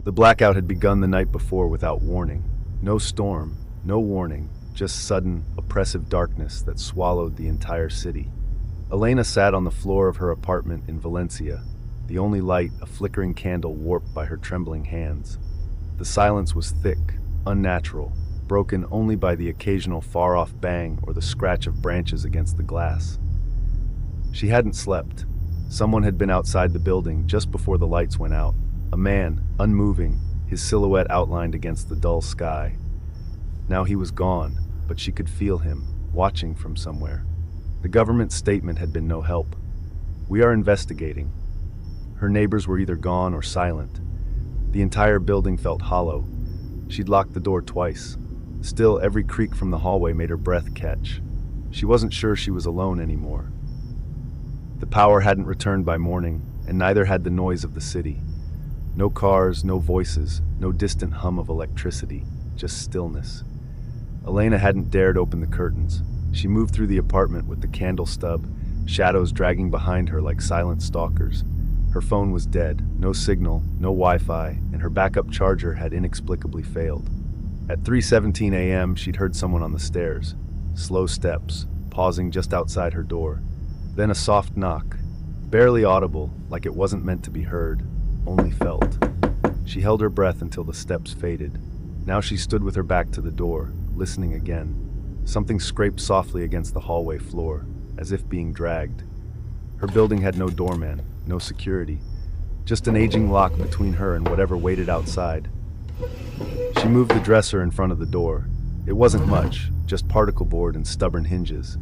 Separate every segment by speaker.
Speaker 1: The blackout had begun the night before without warning. No storm, no warning, just sudden, oppressive darkness that swallowed the entire city. Elena sat on the floor of her apartment in Valencia, the only light a flickering candle warped by her trembling hands. The silence was thick, unnatural, broken only by the occasional far-off bang or the scratch of branches against the glass. She hadn't slept. Someone had been outside the building just before the lights went out. A man, unmoving, his silhouette outlined against the dull sky. Now he was gone, but she could feel him, watching from somewhere. The government statement had been no help. "We are investigating." Her neighbors were either gone or silent. The entire building felt hollow. She'd locked the door twice. Still, every creak from the hallway made her breath catch. She wasn't sure she was alone anymore. The power hadn't returned by morning, and neither had the noise of the city. No cars, no voices, no distant hum of electricity, just stillness. Elena hadn't dared open the curtains. She moved through the apartment with the candle stub, shadows dragging behind her like silent stalkers. Her phone was dead, no signal, no Wi-Fi, and her backup charger had inexplicably failed. At 3:17 a.m., she'd heard someone on the stairs. Slow steps, pausing just outside her door. Then a soft knock, barely audible, like it wasn't meant to be heard, only felt. She held her breath until the steps faded. Now she stood with her back to the door, listening again. Something scraped softly against the hallway floor, as if being dragged. Her building had no doorman, no security, just an aging lock between her and whatever waited outside. She moved the dresser in front of the door. It wasn't much, just particle board and stubborn hinges,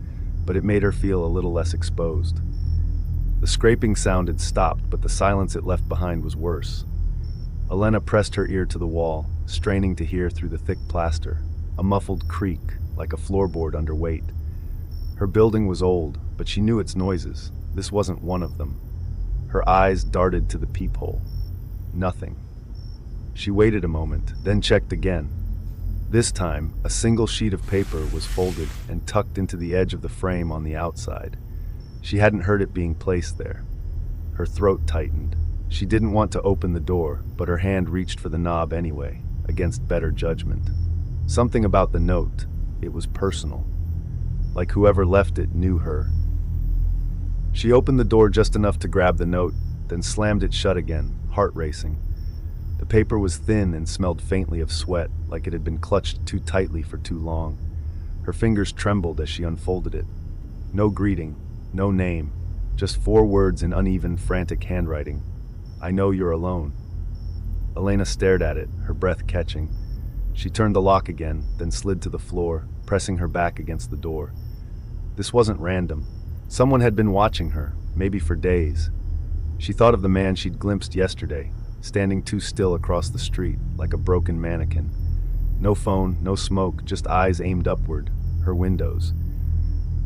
Speaker 1: but it made her feel a little less exposed. The scraping sound had stopped, but the silence it left behind was worse. Elena pressed her ear to the wall, straining to hear through the thick plaster, a muffled creak, like a floorboard under weight. Her building was old, but she knew its noises. This wasn't one of them. Her eyes darted to the peephole. Nothing. She waited a moment, then checked again. This time, a single sheet of paper was folded and tucked into the edge of the frame on the outside. She hadn't heard it being placed there. Her throat tightened. She didn't want to open the door, but her hand reached for the knob anyway, against better judgment. Something about the note. It was personal. Like whoever left it knew her. She opened the door just enough to grab the note, then slammed it shut again, heart racing. The paper was thin and smelled faintly of sweat, like it had been clutched too tightly for too long. Her fingers trembled as she unfolded it. No greeting, no name, just 4 words in uneven, frantic handwriting. "I know you're alone." Elena stared at it, her breath catching. She turned the lock again, then slid to the floor, pressing her back against the door. This wasn't random. Someone had been watching her, maybe for days. She thought of the man she'd glimpsed yesterday, standing too still across the street, like a broken mannequin. No phone, no smoke, just eyes aimed upward, her windows.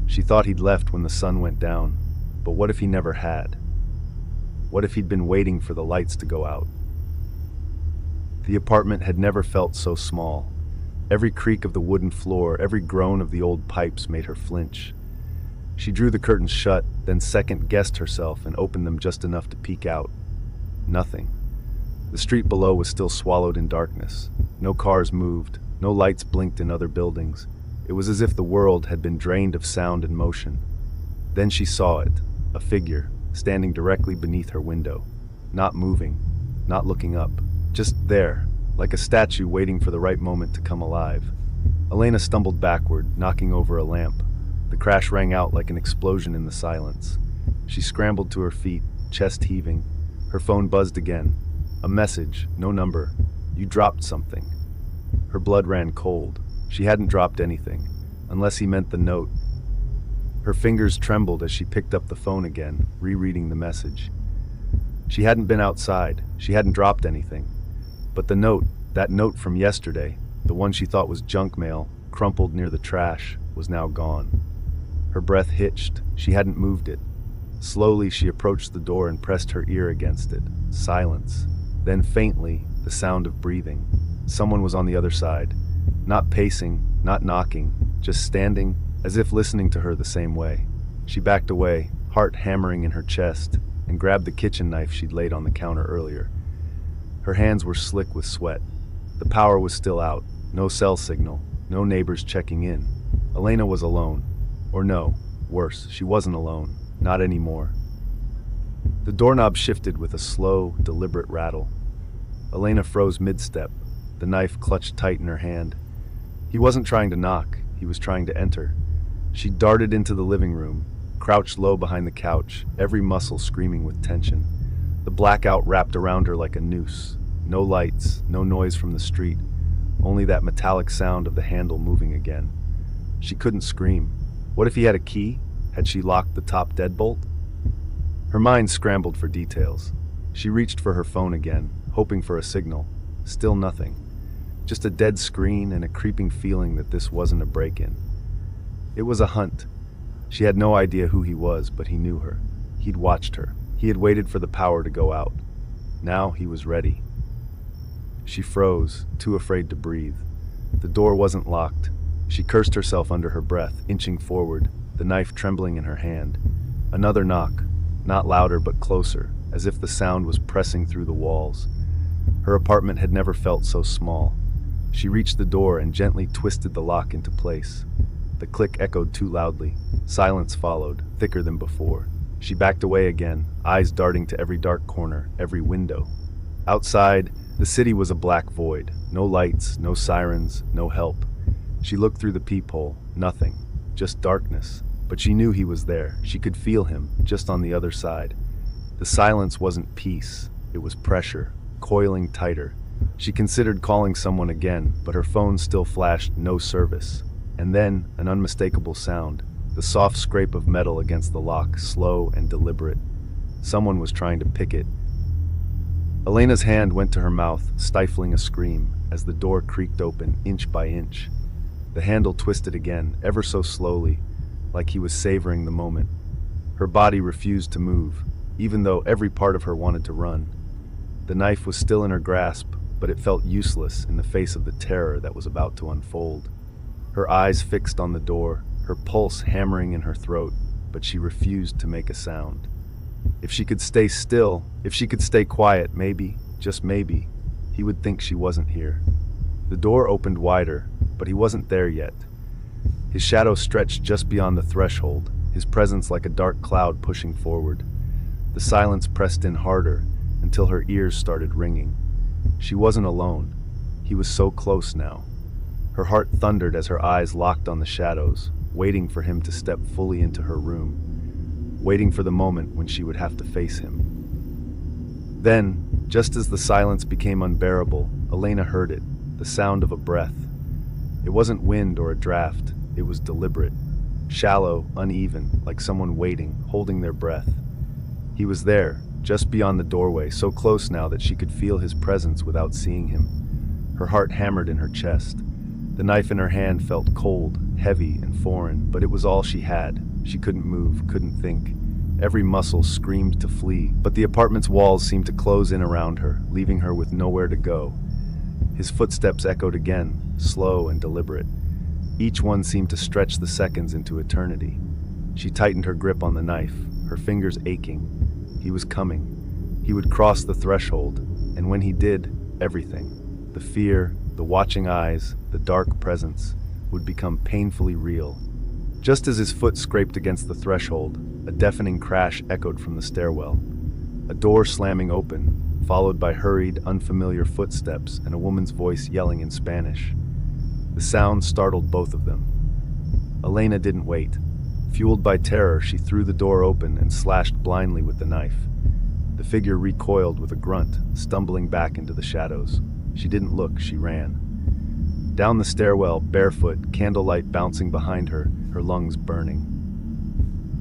Speaker 1: She thought he'd left when the sun went down, but what if he never had? What if he'd been waiting for the lights to go out? The apartment had never felt so small. Every creak of the wooden floor, every groan of the old pipes made her flinch. She drew the curtains shut, then second-guessed herself and opened them just enough to peek out. Nothing. The street below was still swallowed in darkness. No cars moved, no lights blinked in other buildings. It was as if the world had been drained of sound and motion. Then she saw it, a figure, standing directly beneath her window. Not moving, not looking up, just there, like a statue waiting for the right moment to come alive. Elena stumbled backward, knocking over a lamp. The crash rang out like an explosion in the silence. She scrambled to her feet, chest heaving. Her phone buzzed again. A message, no number. "You dropped something." Her blood ran cold. She hadn't dropped anything, unless he meant the note. Her fingers trembled as she picked up the phone again, rereading the message. She hadn't been outside. She hadn't dropped anything. But the note, that note from yesterday, the one she thought was junk mail, crumpled near the trash, was now gone. Her breath hitched. She hadn't moved it. Slowly, she approached the door and pressed her ear against it. Silence. Then faintly, the sound of breathing. Someone was on the other side. Not pacing, not knocking, just standing, as if listening to her the same way. She backed away, heart hammering in her chest, and grabbed the kitchen knife she'd laid on the counter earlier. Her hands were slick with sweat. The power was still out. No cell signal. No neighbors checking in. Elena was alone. Or no, worse, she wasn't alone. Not anymore. The doorknob shifted with a slow, deliberate rattle. Elena froze mid-step, the knife clutched tight in her hand. He wasn't trying to knock, he was trying to enter. She darted into the living room, crouched low behind the couch, every muscle screaming with tension. The blackout wrapped around her like a noose. No lights, no noise from the street, only that metallic sound of the handle moving again. She couldn't scream. What if he had a key? Had she locked the top deadbolt? Her mind scrambled for details. She reached for her phone again, hoping for a signal. Still nothing. Just a dead screen and a creeping feeling that this wasn't a break-in. It was a hunt. She had no idea who he was, but he knew her. He'd watched her. He had waited for the power to go out. Now he was ready. She froze, too afraid to breathe. The door wasn't locked. She cursed herself under her breath, inching forward, the knife trembling in her hand. Another knock, not louder but closer, as if the sound was pressing through the walls. Her apartment had never felt so small. She reached the door and gently twisted the lock into place. The click echoed too loudly. Silence followed, thicker than before. She backed away again, eyes darting to every dark corner, every window. Outside, the city was a black void. No lights, no sirens, no help. She looked through the peephole. Nothing. Just darkness. But she knew he was there. She could feel him, just on the other side. The silence wasn't peace. It was pressure, coiling tighter. She considered calling someone again, but her phone still flashed no service. And then, an unmistakable sound. The soft scrape of metal against the lock, slow and deliberate. Someone was trying to pick it. Elena's hand went to her mouth, stifling a scream, as the door creaked open, inch by inch. The handle twisted again, ever so slowly, like he was savoring the moment. Her body refused to move, even though every part of her wanted to run. The knife was still in her grasp, but it felt useless in the face of the terror that was about to unfold. Her eyes fixed on the door, her pulse hammering in her throat, but she refused to make a sound. If she could stay still, if she could stay quiet, maybe, just maybe, he would think she wasn't here. The door opened wider, but he wasn't there yet. His shadow stretched just beyond the threshold, his presence like a dark cloud pushing forward. The silence pressed in harder, until her ears started ringing. She wasn't alone. He was so close now. Her heart thundered as her eyes locked on the shadows, waiting for him to step fully into her room, waiting for the moment when she would have to face him. Then, just as the silence became unbearable, Elena heard it, the sound of a breath. It wasn't wind or a draft, it was deliberate, shallow, uneven, like someone waiting, holding their breath. He was there, just beyond the doorway, so close now that she could feel his presence without seeing him. Her heart hammered in her chest. The knife in her hand felt cold, heavy, and foreign, but it was all she had. She couldn't move, couldn't think. Every muscle screamed to flee, but the apartment's walls seemed to close in around her, leaving her with nowhere to go. His footsteps echoed again, slow and deliberate. Each one seemed to stretch the seconds into eternity. She tightened her grip on the knife, her fingers aching. He was coming. He would cross the threshold, and when he did, everything, the fear, the watching eyes, the dark presence, would become painfully real. Just as his foot scraped against the threshold, a deafening crash echoed from the stairwell. A door slamming open, followed by hurried, unfamiliar footsteps and a woman's voice yelling in Spanish. The sound startled both of them. Elena didn't wait. Fueled by terror, she threw the door open and slashed blindly with the knife. The figure recoiled with a grunt, stumbling back into the shadows. She didn't look, she ran. Down the stairwell, barefoot, candlelight bouncing behind her, her lungs burning.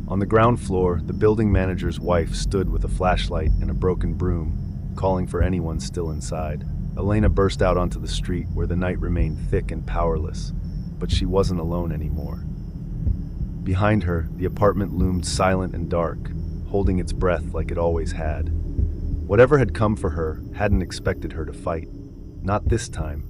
Speaker 1: On the ground floor, the building manager's wife stood with a flashlight and a broken broom, calling for anyone still inside. Elena burst out onto the street where the night remained thick and powerless, but she wasn't alone anymore. Behind her, the apartment loomed silent and dark, holding its breath like it always had. Whatever had come for her hadn't expected her to fight. Not this time.